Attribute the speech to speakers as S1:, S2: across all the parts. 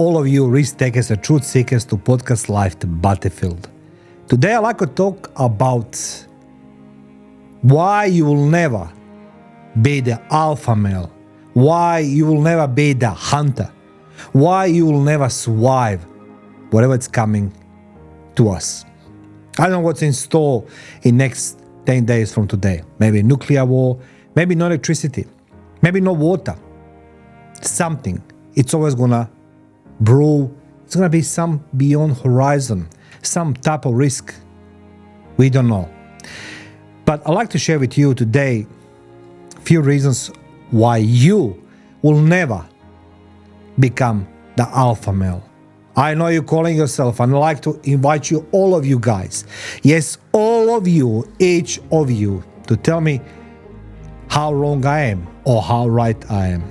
S1: all of you risk takers and truth seekers to podcast life the battlefield. Today I'd like to talk about why you will never be the alpha male, why you will never be the hunter, why you will never survive whatever it's coming to us. I don't know what's in store in next 10 days from today. Maybe nuclear war, maybe no electricity, maybe no water. Something. It's always gonna brew. It's gonna be some beyond horizon, some type of risk. We don't know. But I'd like to share with you today a few reasons why you will never become the alpha male. I know you're calling yourself, and I'd like to invite you, all of you guys, yes, all of you, each of you, to tell me how wrong I am or how right I am.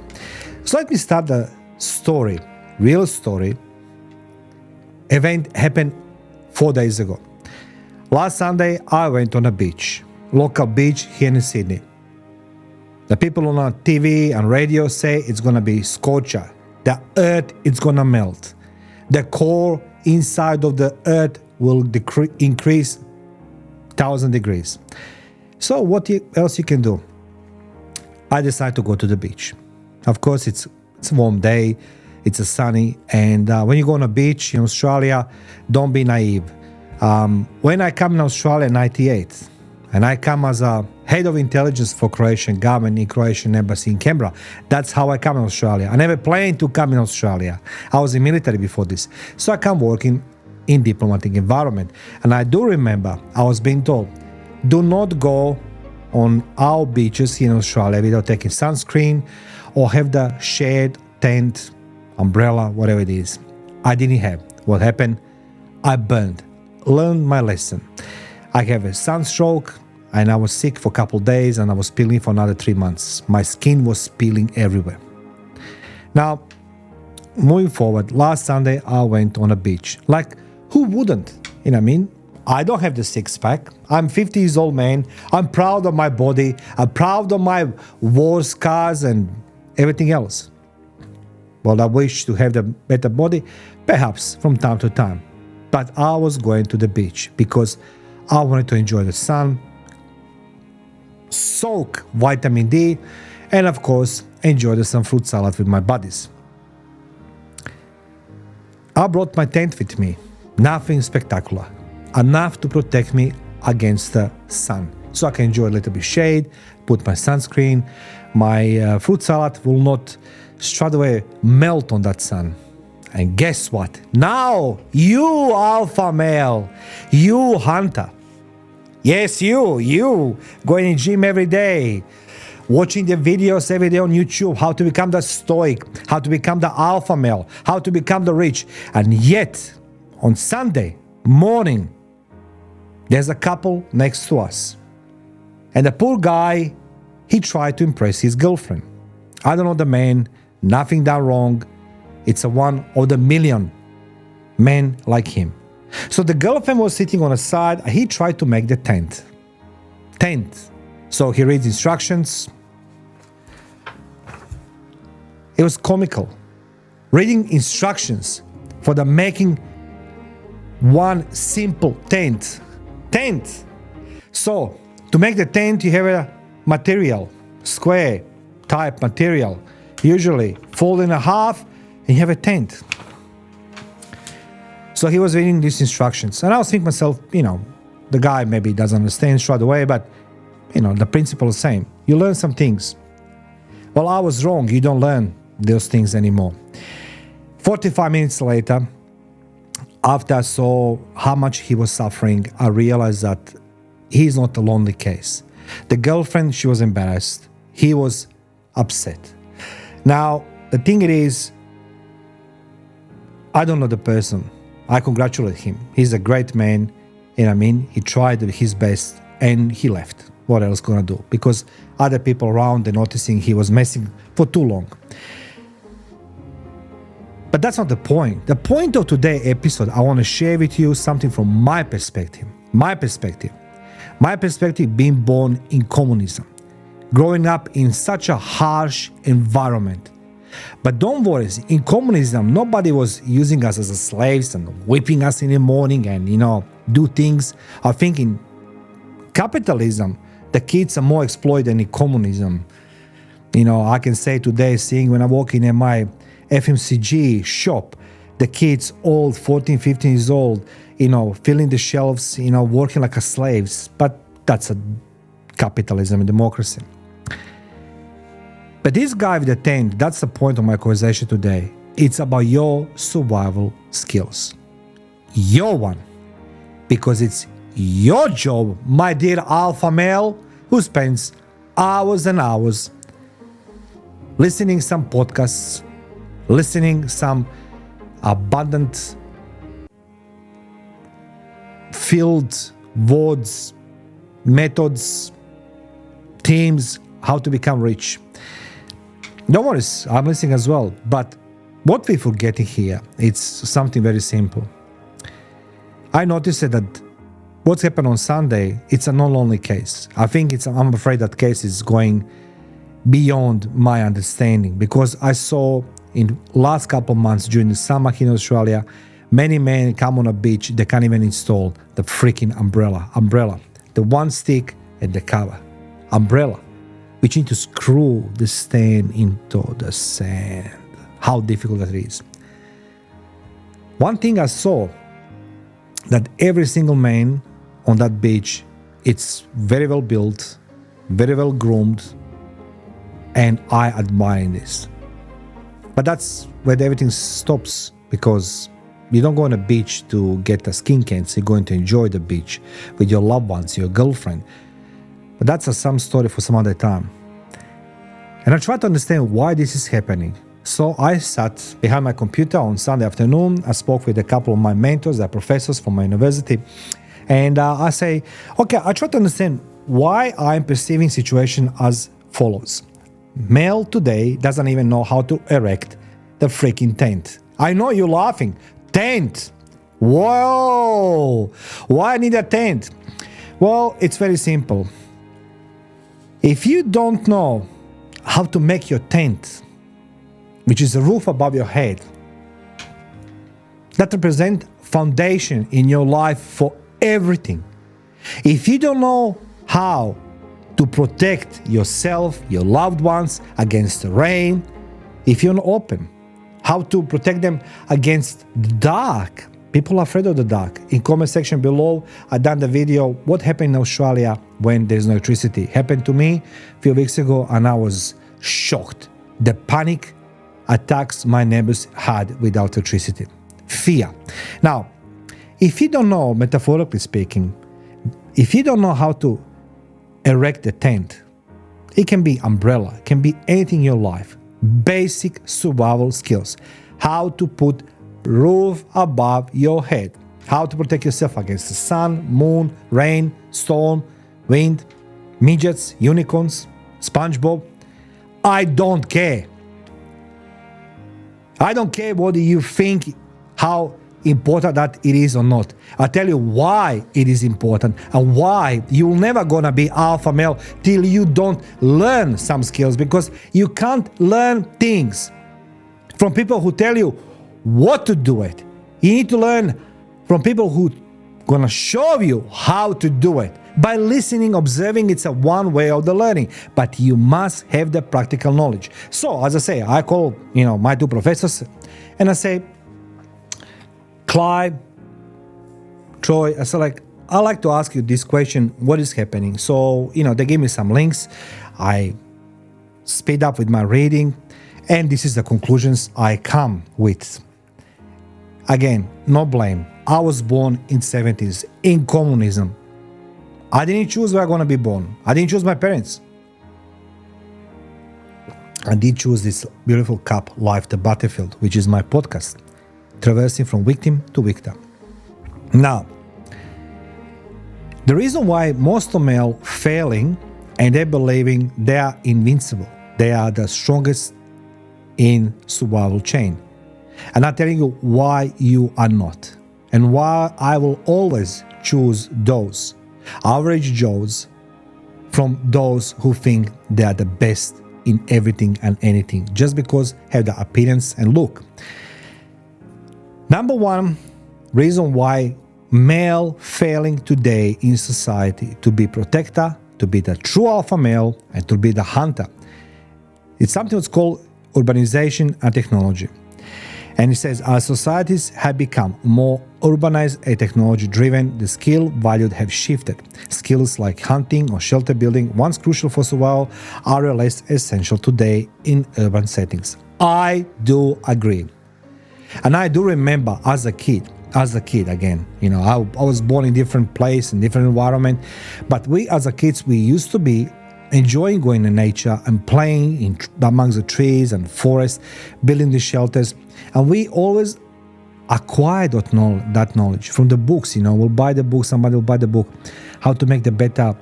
S1: So let me start the story, real story. Event happened 4 days ago. Last Sunday, I went on a beach, local beach here in Sydney. The people on TV and radio say it's gonna be scorcher. The earth is gonna melt. The core inside of the earth will increase 1,000 degrees. So what else you can do? I decided to go to the beach. Of course, it's a warm day, it's a sunny, and when you go on a beach in Australia, don't be naive. When I come in Australia in 98, and I come as a head of intelligence for Croatian government in Croatian embassy in Canberra. That's how I come in Australia. I never planned to come in Australia. I was in military before this. So I come working in diplomatic environment. And I do remember I was being told, do not go on our beaches here in Australia without taking sunscreen or have the shade, tent, umbrella, whatever it is. I didn't have. What happened? I burned. Learned my lesson. I have a sunstroke and I was sick for a couple of days and I was peeling for another 3 months. My skin was peeling everywhere. Now, moving forward, last Sunday I went on a beach. Like, who wouldn't? You know what I mean? I don't have the six-pack. I'm 50 years old man. I'm proud of my body. I'm proud of my war scars and everything else. Well, I wish to have the better body, perhaps from time to time. But I was going to the beach because I wanted to enjoy the sun, soak vitamin D, and of course, enjoy some fruit salad with my buddies. I brought my tent with me, nothing spectacular, enough to protect me against the sun. So I can enjoy a little bit shade, put my sunscreen, my fruit salad will not straight away melt on that sun. And guess what? Now, you alpha male, you hunter, yes, you going to the gym every day, watching the videos every day on YouTube, how to become the stoic, how to become the alpha male, how to become the rich. And yet, on Sunday morning, there's a couple next to us. And the poor guy, he tried to impress his girlfriend. I don't know the man, nothing done wrong. It's a one of the million men like him. So the girlfriend was sitting on the side. He tried to make the tent. So he reads instructions. It was comical. Reading instructions for the making one simple tent. So to make the tent, you have a material, square type material, usually fold in half, and you have a tent. So he was reading these instructions. And I was thinking myself, the guy maybe doesn't understand straight away, but, the principle is the same. You learn some things. Well, I was wrong. You don't learn those things anymore. 45 minutes later, after I saw how much he was suffering, I realized that he's not a lonely case. The girlfriend, she was embarrassed. He was upset. Now, the thing it is, I don't know the person. I congratulate him. He's a great man. He tried his best and he left. What else gonna do? Because other people around, they're noticing he was messing for too long. But that's not the point. The point of today's episode, I want to share with you something from my perspective. My perspective being born in communism, growing up in such a harsh environment, But don't worry, in communism, nobody was using us as slaves and whipping us in the morning and, do things. I think in capitalism, the kids are more exploited than in communism. I can say today, seeing when I walk in my FMCG shop, the kids, old, 14, 15 years old, filling the shelves, working like a slaves. But that's a capitalism and democracy. But this guy with the tent, that's the point of my conversation today. It's about your survival skills. Your one. Because it's your job, my dear alpha male, who spends hours and hours listening some podcasts, listening some abundant field words, methods, teams, how to become rich. Don't worry, I'm listening as well. But what we're forgetting here, it's something very simple. I noticed that what's happened on Sunday, it's a non-lonely case. I'm afraid that case is going beyond my understanding, because I saw in last couple of months during the summer here in Australia, many men come on a beach, they can't even install the freaking umbrella, the one stick and the cover, umbrella, which need to screw the stand into the sand. How difficult that is. One thing I saw, that every single man on that beach, it's very well built, very well groomed, and I admire this. But that's where everything stops, because you don't go on a beach to get a skin cancer. You're going to enjoy the beach with your loved ones, your girlfriend. But that's some story for some other time. And I try to understand why this is happening. So I sat behind my computer on Sunday afternoon. I spoke with a couple of my mentors, they're professors from my university. And I say, okay, I try to understand why I'm perceiving situation as follows. Male today doesn't even know how to erect the freaking tent. I know you're laughing. Tent. Whoa. Why I need a tent? Well, it's very simple. If you don't know how to make your tent, which is a roof above your head, that represents foundation in your life for everything. If you don't know how to protect yourself, your loved ones against the rain, if you're not open, how to protect them against the dark. People are afraid of the dark. In comment section below, I done the video, what happened in Australia when there's no electricity. Happened to me a few weeks ago and I was shocked. The panic attacks my neighbors had without electricity. Fear. Now, if you don't know, metaphorically speaking, if you don't know how to erect a tent, it can be umbrella, it can be anything in your life. Basic survival skills. How to put roof above your head. How to protect yourself against the sun, moon, rain, storm, wind, midgets, unicorns, SpongeBob. I don't care. I don't care what you think, how important that it is or not. I tell you why it is important and why you're never gonna be alpha male till you don't learn some skills, because you can't learn things from people who tell you what to do it. You need to learn from people who gonna show you how to do it. By listening, observing, it's a one way of the learning, but you must have the practical knowledge. So, as I say, I call, my two professors and I say, Clive, Troy, I said, I like to ask you this question, what is happening? So, they gave me some links. I speed up with my reading, and this is the conclusions I come with. Again, no blame. I was born in 70s, in communism. I didn't choose where I'm going to be born. I didn't choose my parents. I did choose this beautiful cup, Life the Battlefield, which is my podcast, traversing from victim to victor. Now, the reason why most of male failing and they're believing they are invincible, they are the strongest in survival chain. And I'm telling you why you are not, and why I will always choose those average Joes from those who think they are the best in everything and anything just because have the appearance and look. Number one reason why male failing today in society to be protector, to be the true alpha male, and to be the hunter. It's something that's called urbanization and technology. And it says, our societies have become more urbanized and technology driven. The skill valued have shifted. Skills like hunting or shelter building, once crucial for survival, are less essential today in urban settings. I do agree. And I do remember as a kid again, I was born in different place, in different environment, but we as a kids, we used to be enjoying going in nature and playing amongst the trees and forests, building the shelters. And we always acquired that knowledge from the books. We'll buy the book, somebody will buy the book, how to make the better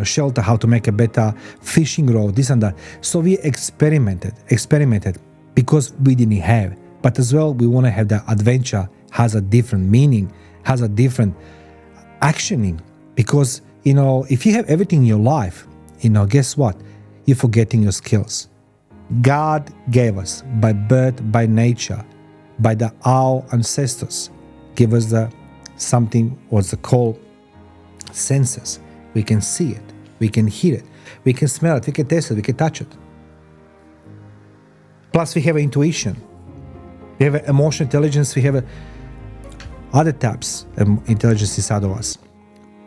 S1: shelter, how to make a better fishing rod, this and that. So we experimented because we didn't have. But as well, we want to have the adventure, has a different meaning, has a different actioning. Because, if you have everything in your life, guess what? You're forgetting your skills. God gave us by birth, by nature, by our ancestors, give us something what's called senses. We can see it, we can hear it, we can smell it, we can taste it, we can touch it. Plus we have intuition, we have emotional intelligence, we have other types of intelligence inside of us.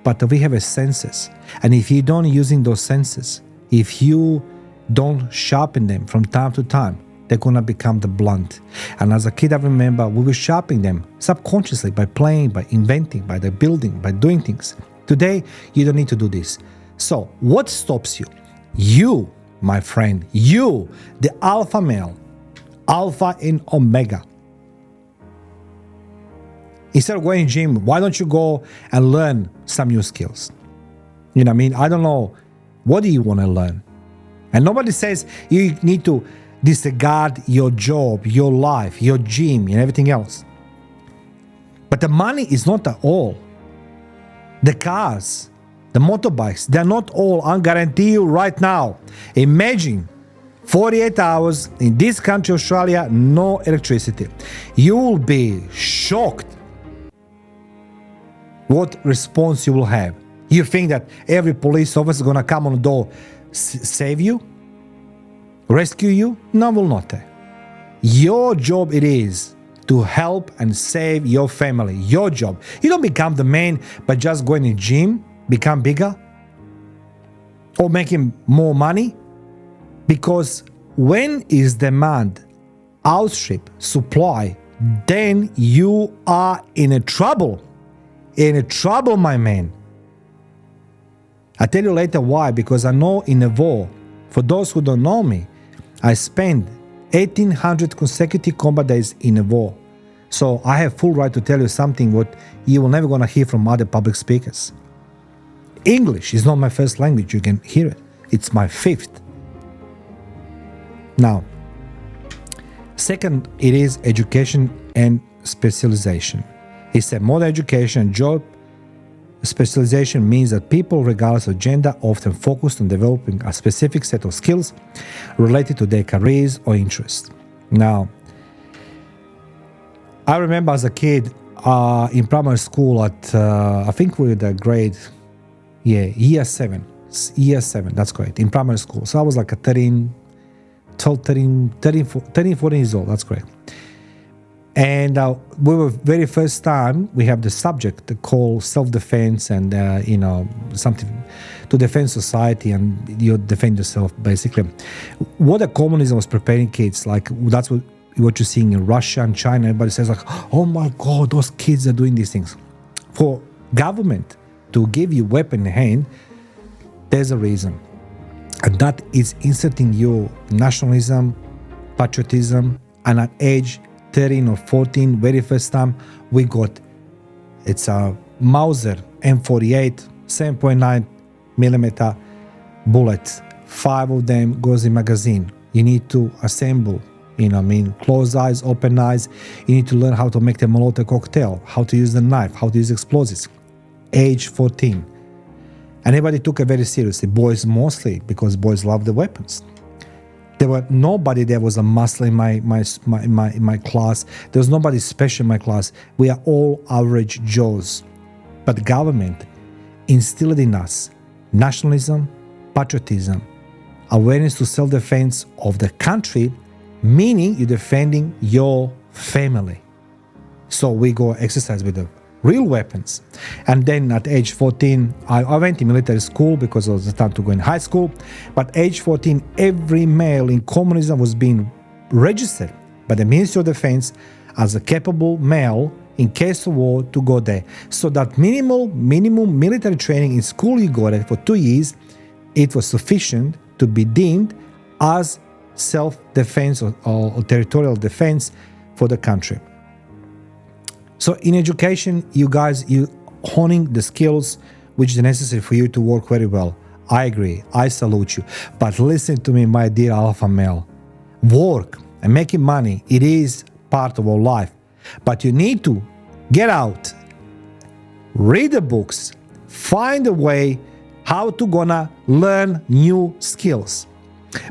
S1: But we have senses, and if you don't using those senses, if you don't sharpen them from time to time, they're gonna become the blunt. And as a kid, I remember we were sharpening them subconsciously by playing, by inventing, by the building, by doing things. Today, you don't need to do this. So, what stops you? You, my friend, you, the alpha male, alpha and omega. Instead of going to gym, why don't you go and learn some new skills? I don't know. What do you want to learn? And nobody says you need to disregard your job, your life, your gym, and everything else. But the money is not all. The cars, the motorbikes, they're not all. I guarantee you right now. Imagine 48 hours in this country, Australia, no electricity. You will be shocked what response you will have. You think that every police officer is going to come on the door, save you, rescue you? No, will not. Your job it is to help and save your family. Your job. You don't become the man by just going to the gym, become bigger, or making more money. Because when is demand outstrip supply, then you are in a trouble. In a trouble, my man. I'll tell you later why, because I know in a war, for those who don't know me, I spent 1,800 consecutive combat days in a war. So I have full right to tell you something what you will never gonna hear from other public speakers. English is not my first language, you can hear it. It's my fifth. Now, second, it is education and specialization. He said modern education and job specialization means that people, regardless of gender, often focus on developing a specific set of skills related to their careers or interests. Now, I remember as a kid in primary school at, I think we were the grade, year 7, that's correct, in primary school. So I was like a 13, 14 years old, that's correct. And we were very first time, we have the subject called self-defense and, something to defend society and you defend yourself, basically. What the communism was preparing kids, like that's what you're seeing in Russia and China. Everybody says like, oh my God, those kids are doing these things. For government to give you weapon in hand, there's a reason. And that is inserting your nationalism, patriotism, and at age 13 or 14, very first time we got, it's a Mauser M48 7.9 millimeter bullets. 5 of them goes in magazine. You need to assemble, closed eyes, open eyes. You need to learn how to make the Molotov cocktail, how to use the knife, how to use explosives. Age 14. And everybody took it very seriously. Boys mostly, because boys love the weapons. There were nobody there was a muscle in my class. There was nobody special in my class. We are all average Joes. But the government instilled in us nationalism, patriotism, awareness to self-defense of the country, meaning you're defending your family. So we go exercise with the real weapons. And then at age 14, I went in military school because it was the time to go in high school. But age 14, every male in communism was being registered by the Ministry of Defense as a capable male in case of war to go there. So that minimum military training in school you got it for 2 years, it was sufficient to be deemed as self-defense or territorial defense for the country. So in education, you guys, you honing the skills which is necessary for you to work very well. I agree. I salute you. But listen to me, my dear alpha male. Work and making money, it is part of our life. But you need to get out, read the books, find a way how to gonna learn new skills.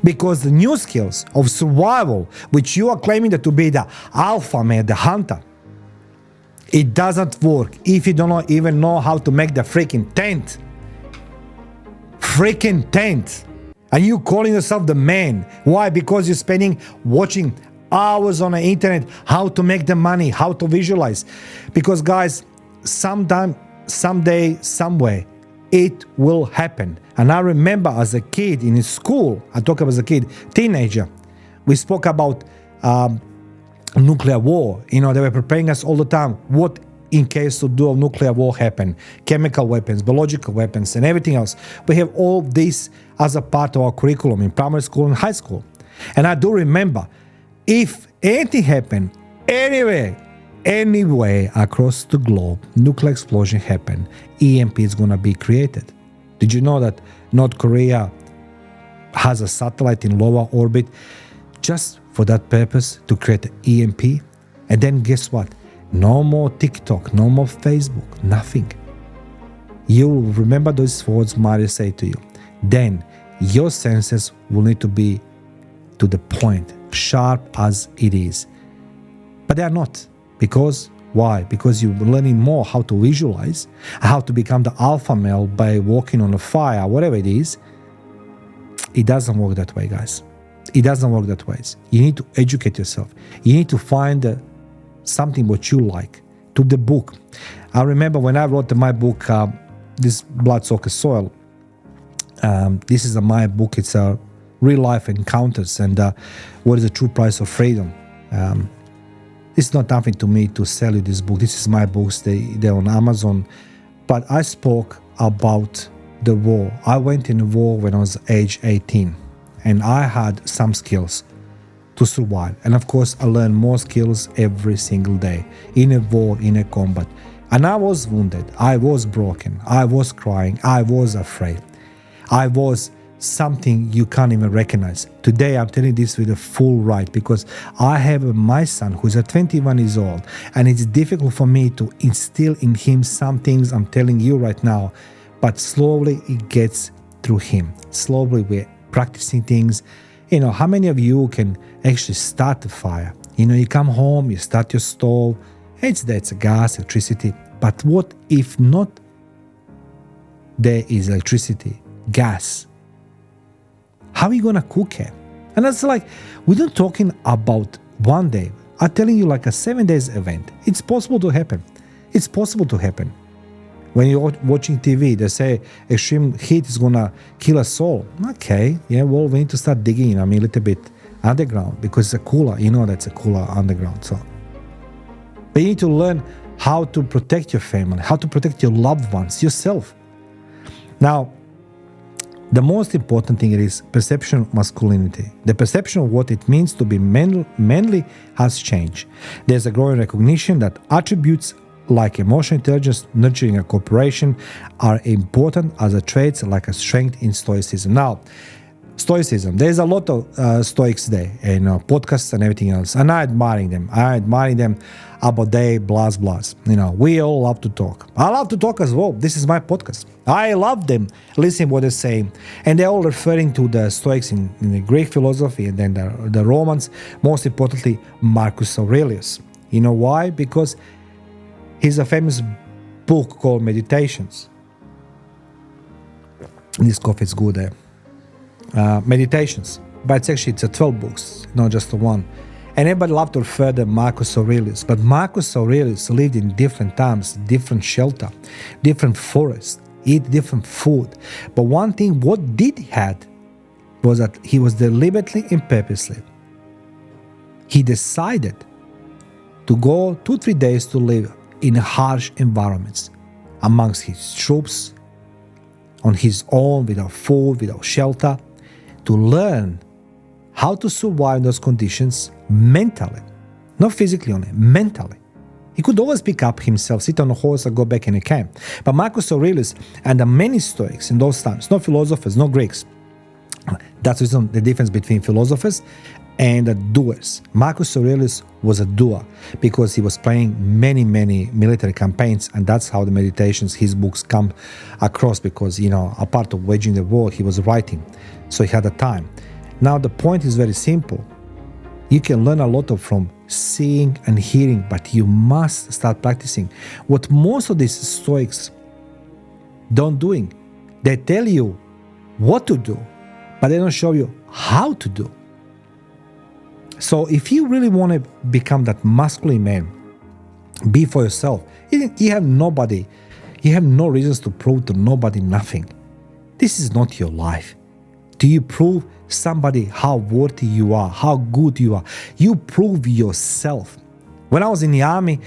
S1: Because the new skills of survival, which you are claiming that to be the alpha male, the hunter, it doesn't work if you don't even know how to make the freaking tent. Freaking tent. And you calling yourself the man. Why? Because you're spending watching hours on the internet how to make the money, how to visualize. Because guys, sometime, someday, somewhere, it will happen. And I remember as a kid in school, I talk about as a kid, teenager, we spoke about nuclear war. You know, they were preparing us all the time. What in case to do a nuclear war happen? Chemical weapons, biological weapons, and everything else. We have all this as a part of our curriculum in primary school and high school. And I do remember, if anything happened anywhere across the globe, nuclear explosion happened, EMP is going to be created. Did you know that North Korea has a satellite in lower orbit just for that purpose, to create an EMP? And then guess what? No more TikTok, no more Facebook, nothing. You will remember those words Mario said to you. Then your senses will need to be to the point, sharp as it is. But they are not. Because why? Because you're learning more how to visualize, how to become the alpha male by walking on a fire, whatever it is. It doesn't work that way, guys. It doesn't work that way. You need to educate yourself. You need to find something what you like. To the book. I remember when I wrote my book, this Blood, Soccer, Soil. This is my book. It's a real life encounters and what is the true price of freedom. It's not nothing to me to sell you this book. This is my books. They're on Amazon. But I spoke about the war. I went in a war when I was age 18. And I had some skills to survive. And of course, I learned more skills every single day in a war, in a combat. And I was wounded. I was broken. I was crying. I was afraid. I was something you can't even recognize. Today, I'm telling this with a full right because I have my son who's at 21 years old. And it's difficult for me to instill in him some things I'm telling you right now. But slowly, it gets through him. Slowly, we're practicing things. You know, how many of you can actually start a fire? You know, you come home, you start your stove, it's a gas, electricity. But what if not there is electricity, gas? How are you gonna cook it? And that's like, we're not talking about one day. I'm telling you like a 7 days event. It's possible to happen. It's possible to happen. When you're watching TV, they say extreme heat is gonna kill us all. Okay, yeah, well, we need to start digging, a little bit underground because it's a cooler. You know that's a cooler underground. So, but you need to learn how to protect your family, how to protect your loved ones, yourself. Now, the most important thing is perception of masculinity. The perception of what it means to be manly has changed. There's a growing recognition that attributes like emotional intelligence, nurturing and cooperation are important as a traits like a strength in stoicism. Now, Stoicism. There's a lot of Stoics there, podcasts and everything else, and I admiring them. About their blahs. We all love to talk. I love to talk as well. This is my podcast. I love them, listening what they're saying, and they're all referring to the Stoics in the Greek philosophy, and then the Romans. Most importantly, Marcus Aurelius. You know why? Because he's a famous book called Meditations. This coffee is good there. Meditations, but it's a 12 books, not just the one. And everybody loved to refer to Marcus Aurelius, but Marcus Aurelius lived in different times, different shelter, different forest, eat different food. But one thing what did had was that he was deliberately and purposely. He decided to go 2-3 days to live in harsh environments amongst his troops, on his own, without food, without shelter, to learn how to survive those conditions mentally, not physically only, mentally. He could always pick up himself, sit on a horse and go back in a camp. But Marcus Aurelius and the many Stoics in those times, no philosophers, no Greeks. That's the difference between philosophers and the doers. Marcus Aurelius was a doer because he was playing many military campaigns, and that's how the Meditations, his books, come across, because a part of waging the war he was writing, so he had the time. Now the point is very simple. You can learn a lot from seeing and hearing, but you must start practicing. What most of these Stoics don't doing, they tell you what to do, but they don't show you how to do. So if you really want to become that masculine man, be for yourself. You have nobody. You have no reasons to prove to nobody nothing. This is not your life. Do you prove somebody how worthy you are, how good you are? You prove yourself. When I was in the army,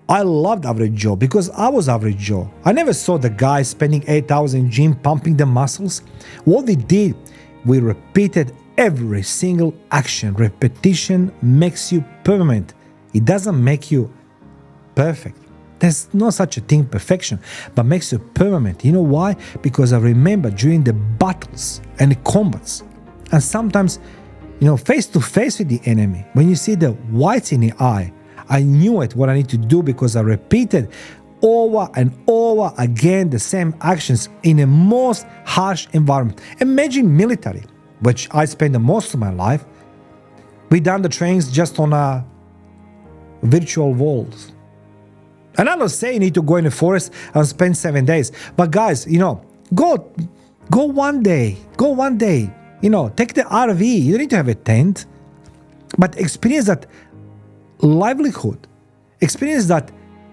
S1: I loved Average Joe because I was Average Joe. I never saw the guy spending 8 hours in gym pumping the muscles. What we did, we repeated every single action. Repetition makes you permanent. It doesn't make you perfect. There's no such a thing, perfection, but makes you permanent. You know why? Because I remember during the battles and the combats, and sometimes, face to face with the enemy, when you see the whites in the eye, I knew what I need to do because I repeated over and over again the same actions in a most harsh environment. Imagine military, which I spent the most of my life. We done the trains just on a virtual walls. And I'm not saying you need to go in the forest and spend 7 days. But guys, go one day. Go one day. Take the RV. You don't need to have a tent. But experience that livelihood. Experience that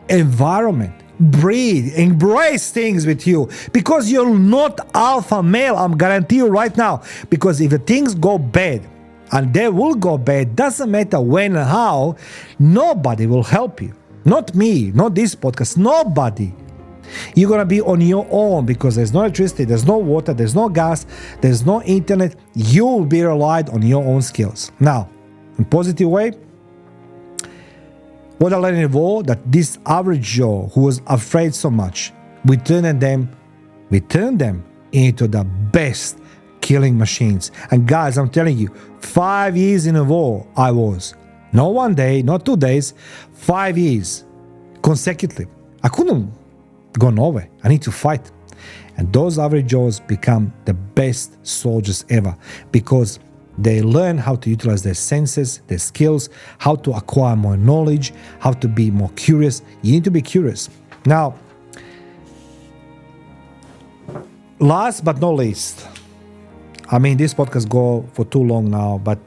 S1: environment. Breathe. Embrace things with you. Because you're not alpha male. I'm guarantee you right now. Because if the things go bad, and they will go bad, doesn't matter when and how, nobody will help you. Not me, not this podcast, nobody. You're going to be on your own because there's no electricity, there's no water, there's no gas, there's no internet. You will be relied on your own skills. Now, in a positive way, what I learned in the war, that this average Joe who was afraid so much, we turned them into the best killing machines. And guys, I'm telling you, 5 years in a war I was. Not 1 day, not 2 days, 5 years consecutively. I couldn't go nowhere. I need to fight. And those average Joes become the best soldiers ever because they learn how to utilize their senses, their skills, how to acquire more knowledge, how to be more curious. You need to be curious. Now, last but not least, this podcast go for too long now, but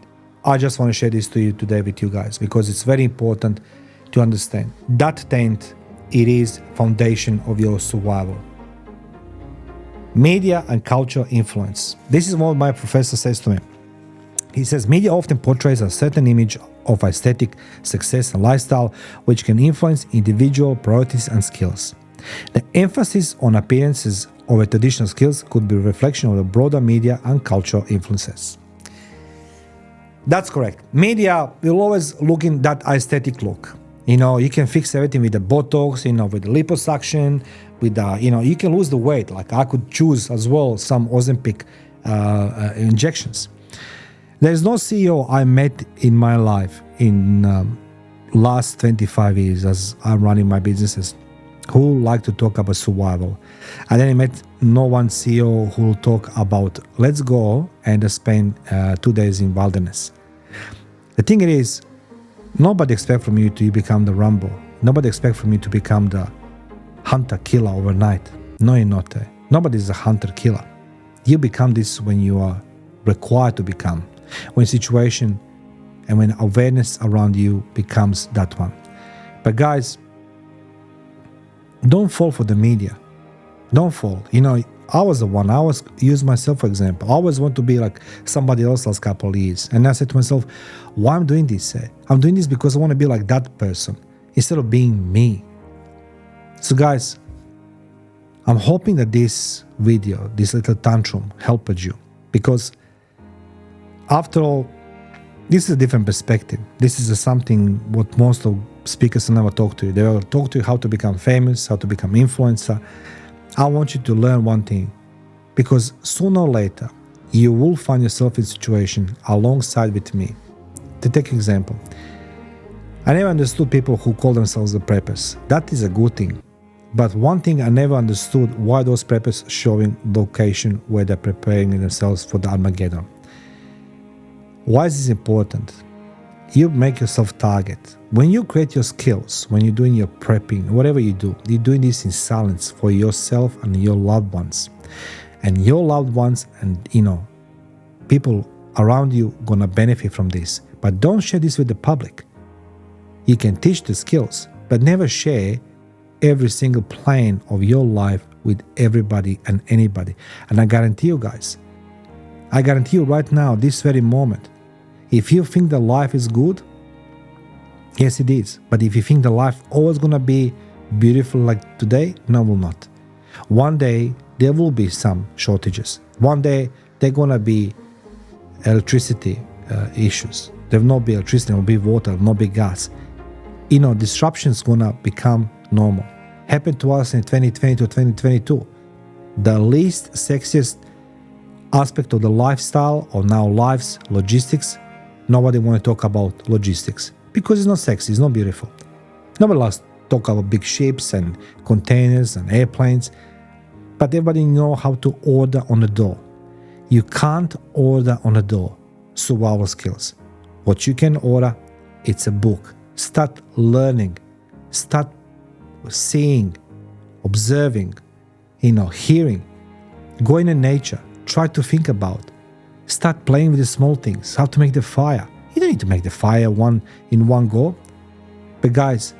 S1: I just want to share this to you today with you guys because it's very important to understand. That tent, it is foundation of your survival. Media and cultural influence. This is what my professor says to me. He says, media often portrays a certain image of aesthetic success and lifestyle, which can influence individual priorities and skills. The emphasis on appearances over traditional skills could be a reflection of the broader media and cultural influences. That's correct. Media will always look in that aesthetic look. You can fix everything with the Botox, with the liposuction, with the, you can lose the weight. Like I could choose as well some Ozempic injections. There is no CEO I met in my life in last 25 years as I'm running my businesses who like to talk about survival. And then I met no one CEO who will talk about let's go and spend 2 days in wilderness. The thing is, nobody expects from you to become the Rambo. Nobody expects from you to become the hunter killer overnight. No, you're not. Nobody is a hunter killer. You become this when you are required to become. When situation and when awareness around you becomes that one. But guys, don't fall for the media. Don't fall. You know, I was the one. I always use myself for example. I always want to be like somebody else last couple of years. And I said to myself, why I'm doing this? I'm doing this because I want to be like that person instead of being me. So guys, I'm hoping that this video, this little tantrum helped you, because after all, this is a different perspective. This is something what most of speakers never talk to you. They will talk to you how to become famous, how to become influencer. I want you to learn one thing, because sooner or later, you will find yourself in a situation alongside with me. To take example, I never understood people who call themselves the preppers. That is a good thing. But one thing I never understood, why those preppers showing location where they're preparing themselves for the Armageddon. Why is this important? You make yourself target. When you create your skills, when you're doing your prepping, whatever you do, you're doing this in silence for yourself and your loved ones. And your loved ones and, people around you gonna benefit from this. But don't share this with the public. You can teach the skills, but never share every single plan of your life with everybody and anybody. And I guarantee you guys, right now, this very moment, if you think that life is good, yes it is. But if you think that life always gonna be beautiful like today, no, will not. One day there will be some shortages. One day there gonna be electricity issues. There will not be electricity, there will be water, not be gas. Disruptions gonna become normal. Happened to us in 2020 to 2022. The least sexiest aspect of the lifestyle or now life's logistics, nobody want to talk about logistics because it's not sexy, it's not beautiful. Nobody likes to talk about big ships and containers and airplanes, but everybody know how to order on the door. You can't order on the door survival skills. What you can order, it's a book. Start learning, start seeing, observing, hearing, go into nature, try to think about, start playing with the small things, how to make the fire. You don't need to make the fire in one go. But guys,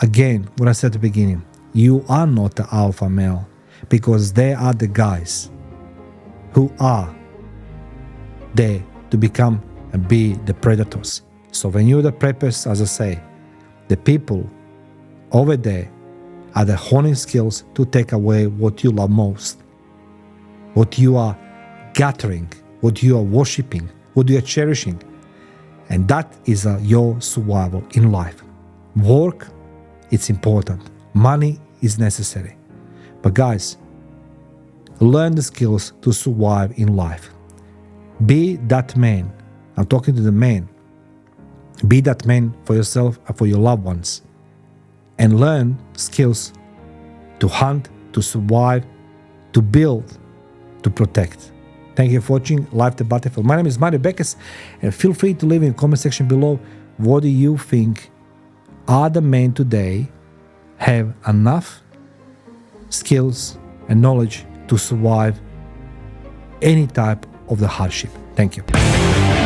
S1: again, what I said at the beginning, you are not the alpha male, because they are the guys who are there to become and be the predators. So when you're the preppers, as I say, the people over there are the honing skills to take away what you love most, what you are gathering, what you are worshipping, what you are cherishing. And that is your survival in life. Work, it's important. Money is necessary. But guys, learn the skills to survive in life. Be that man. I'm talking to the man. Be that man for yourself and for your loved ones. And learn skills to hunt, to survive, to build, to protect. Thank you for watching Life the Battlefield. My name is Mario Beckes, and feel free to leave in the comment section below, what do you think are the men today have enough skills and knowledge to survive any type of the hardship. Thank you.